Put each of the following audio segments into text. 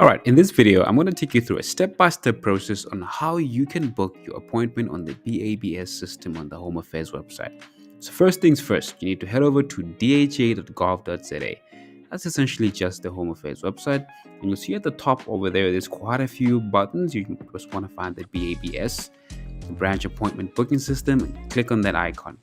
All right, in this video, I'm going to take you through a step-by-step process on how you can book your appointment on the BABS system on the Home Affairs website. So first things first, you need to head over to dha.gov.za. That's essentially just the Home Affairs website. And you'll see at the top over there's quite a few buttons. You just want to find the BABS, the branch appointment booking system, and click on that icon.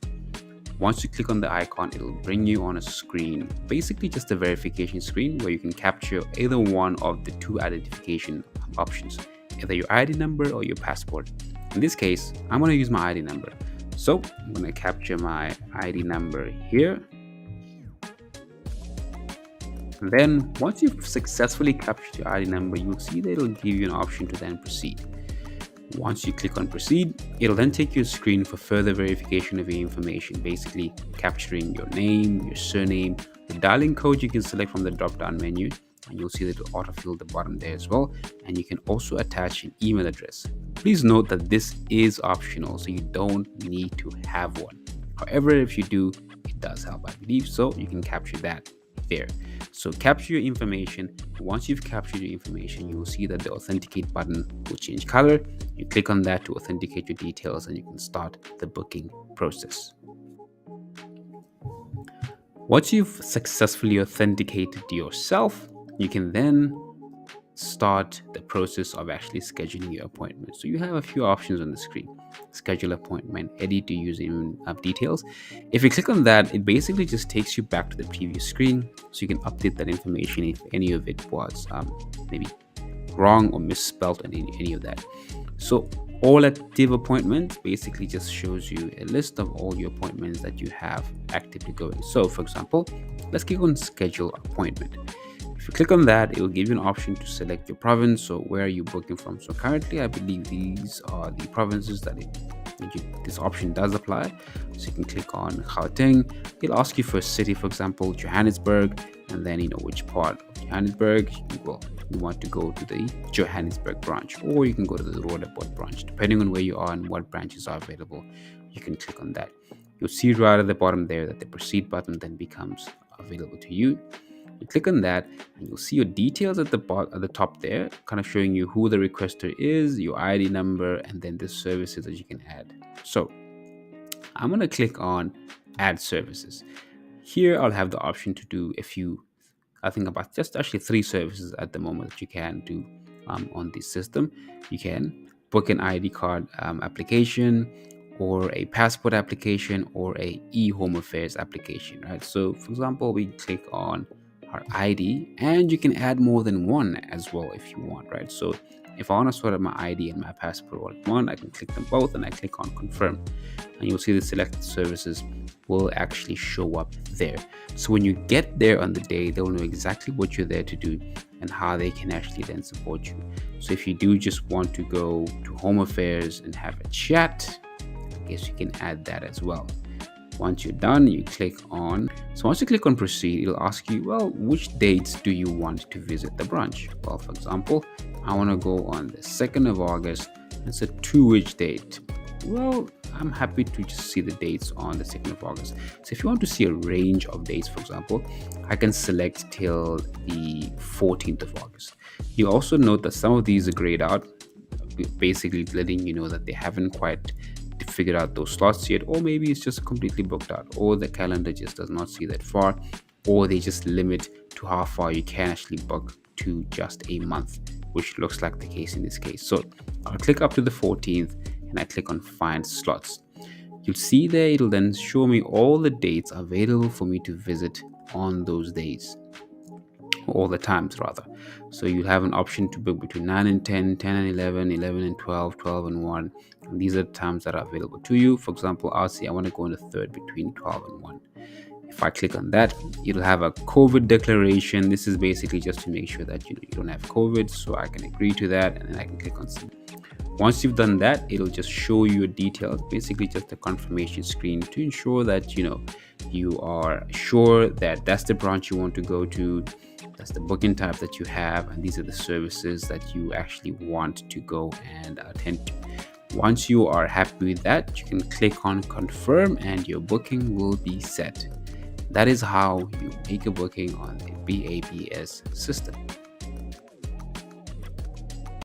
Once you click on the icon, it'll bring you on a screen, basically just a verification screen where you can capture either one of the two identification options, either your ID number or your passport. In this case, I'm going to use my ID number. So I'm going to capture my ID number here. And then once you've successfully captured your ID number, you'll see that it'll give you an option to then proceed. Once you click on proceed, it'll then take you to a screen for further verification of your information, basically capturing your name, your surname, the dialing code you can select from the drop down menu, and you'll see that it'll autofill the bottom there as well. And you can also attach an email address. Please note that this is optional, so you don't need to have one. However, if you do, it does help, I believe, so you can capture that there. So capture your information. Once you've captured your information, you will see that the authenticate button will change color. You click on that to authenticate your details and you can start the booking process. Once you've successfully authenticated yourself, you can then start the process of actually scheduling your appointment. So you have a few options on the screen: schedule appointment, edit your user details. If you click on that, it basically just takes you back to the previous screen, so you can update that information if any of it was maybe wrong or misspelled and any of that. So all active appointments basically just shows you a list of all your appointments that you have actively going. So for example, let's click on schedule appointment. If you click on that, it will give you an option to select your province. So where are you booking from? So currently, I believe these are the provinces that this option does apply. So you can click on Gauteng. It'll ask you for a city, for example, Johannesburg, and then which part of Johannesburg you want to go to the Johannesburg branch, or you can go to the Roodepoort branch, depending on where you are and what branches are available. You can click on that. You'll see right at the bottom there that the proceed button then becomes available to you. You click on that and you'll see your details at the top there, kind of showing you who the requester is, your ID number, and then the services that you can add. So I'm going to click on add services. Here I'll have the option to do a few, I think about just actually 3 services at the moment that you can do on this system. You can book an ID card application, or a passport application, or a e-home affairs application, right? So for example, we click on our ID, and you can add more than one as well if you want, right? So if I want to sort out my ID and my passport all at one, I can click them both and I click on confirm, and you'll see the selected services will actually show up there. So when you get there on the day, they'll know exactly what you're there to do and how they can actually then support you. So if you do just want to go to Home Affairs and have a chat, I guess you can add that as well. Once you're done, you click on, so once you click on proceed, it'll ask you, well, which dates do you want to visit the branch? Well, for example, I want to go on the 2nd of August. It's a 2-week date. Well, I'm happy to just see the dates on the 2nd of August. So if you want to see a range of dates, for example, I can select till the 14th of August. You also note that some of these are grayed out, basically letting you know that they haven't quite figured out those slots yet, or maybe it's just completely booked out, or the calendar just does not see that far, or they just limit to how far you can actually book to just a month, which looks like the case in this case. So I'll click up to the 14th and I click on find slots. You'll see there it'll then show me all the dates available for me to visit on those days, all the times rather. So you'll have an option to book between 9 and 10, 10 and 11, 11 and 12, 12 and 1. And these are the times that are available to you. For example, I'll say I want to go on the 3rd between 12 and 1. If I click on that, it'll have a COVID declaration. This is basically just to make sure that you don't have COVID, so I can agree to that, and then I can click on submit. Once you've done that, it'll just show you your details, basically just a confirmation screen to ensure that you are sure that that's the branch you want to go to, that's the booking type that you have, and these are the services that you actually want to go and attend to. Once you are happy with that, you can click on confirm and your booking will be set. That is how you make a booking on the BABS system.